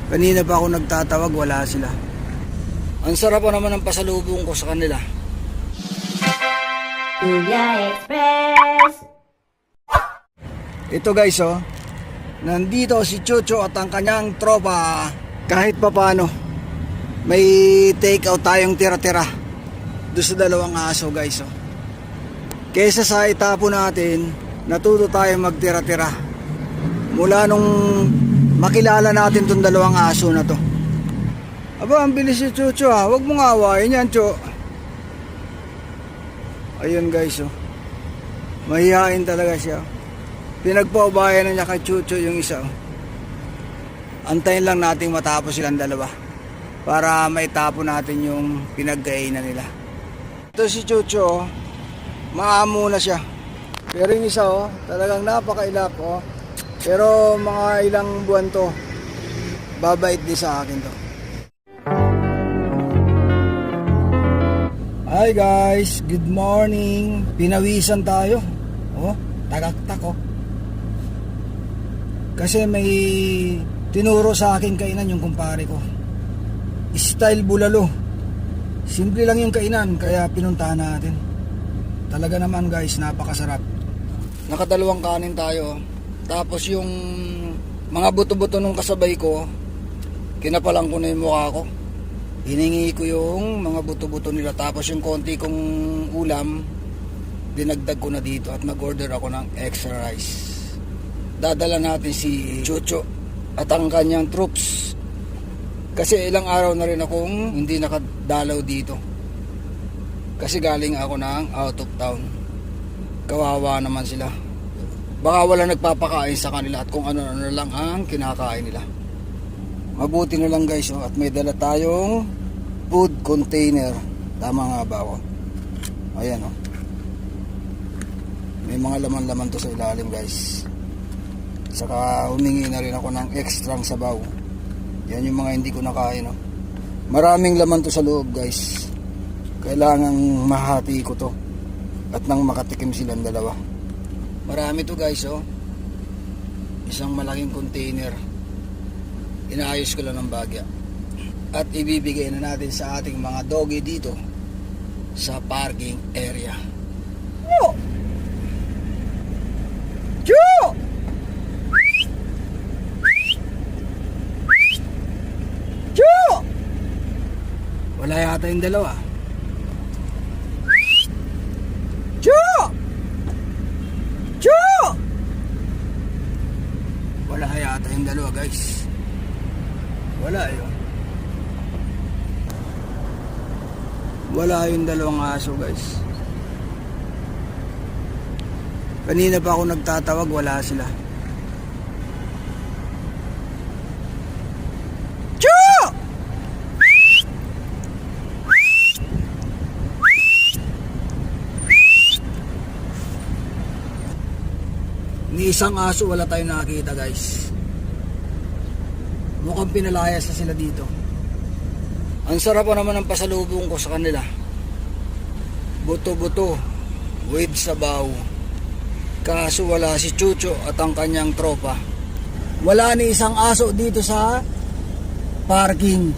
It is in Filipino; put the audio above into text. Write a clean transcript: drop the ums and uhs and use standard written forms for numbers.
Kanina pa ako nagtatawag, wala sila. Ang sarap pa naman ng pasalubong ko sa kanila. Kuya Express. Ito guys, oh. Nandito si Chucho at ang kanyang tropa. Kahit pa paano, may take out tayong tira-tira doon sa dalawang aso guys, oh. Kesa sa itapo natin, natuto tayo magtira-tira mula nung makilala natin tong dalawang aso na to. Aba, ang bilis si Chucho ha. Huwag mong awayin yan, Chu. Ayun guys, oh. Mahihain talaga siya. Pinagpaubayan na niya kay Chucho yung isa, oh. Antayin lang natin matapos silang dalawa para maitapo natin yung pinagkainan nila. Ito si Chucho, oh. Maamo na siya. Pero yung isa, oh, talagang napakailap, oh. Pero mga ilang buwan to, babait din sa akin to. Hi guys, good morning. Pinawisan tayo. Oh, tagaktak, oh. Kasi may tinuro sa akin kainan yung kumpare ko. Style bulalo. Simple lang yung kainan, kaya pinuntahan natin. Talaga naman guys, napakasarap. Nakadalawang kanin tayo. Tapos yung mga buto-buto nung kasabay ko, kinapalang ko na yung mukha ko. Hiningi ko yung mga buto-buto nila. Tapos yung konti kong ulam, dinagdag ko na dito at nag-order ako ng extra rice. Dadala natin si Chucho at ang kanyang troops. Kasi ilang araw na rin akong hindi nakadalaw dito. Kasi galing ako ng out of town. Kawawa naman sila. Baka wala nagpapakain sa kanila at kung ano-ano na lang ang kinakain nila. Mabuti na lang guys, oh, at may dala tayong food container. Tama nga ba, oh? Ayan, oh. May mga laman-laman to sa ilalim guys. Saka humingi na rin ako ng ekstrang sabaw. Yan yung mga hindi ko nakain, oh. Maraming laman to sa loob guys. Kailangang mahati ko to at nang makatikim silang dalawa. Marami to guys, oh. Isang malaking container. Inaayos ko lang ng bagya. At ibibigay na natin sa ating mga doggy dito sa parking area. Oh! Chu! Chu! Wala yata yung dalawa. Chu! Chu! Wala yata yung dalawa guys. Wala yun. Wala yung dalawang aso guys. Kanina pa ako nagtatawag, wala sila. Chu! Ni isang aso wala tayong nakakita guys. Mukhang pinalayas na sila dito. Ang sarap pa naman ng pasalubong ko sa kanila. Buto-buto with sabaw. Kaso wala si Chucho at ang kanyang tropa. Wala ni isang aso dito sa parking.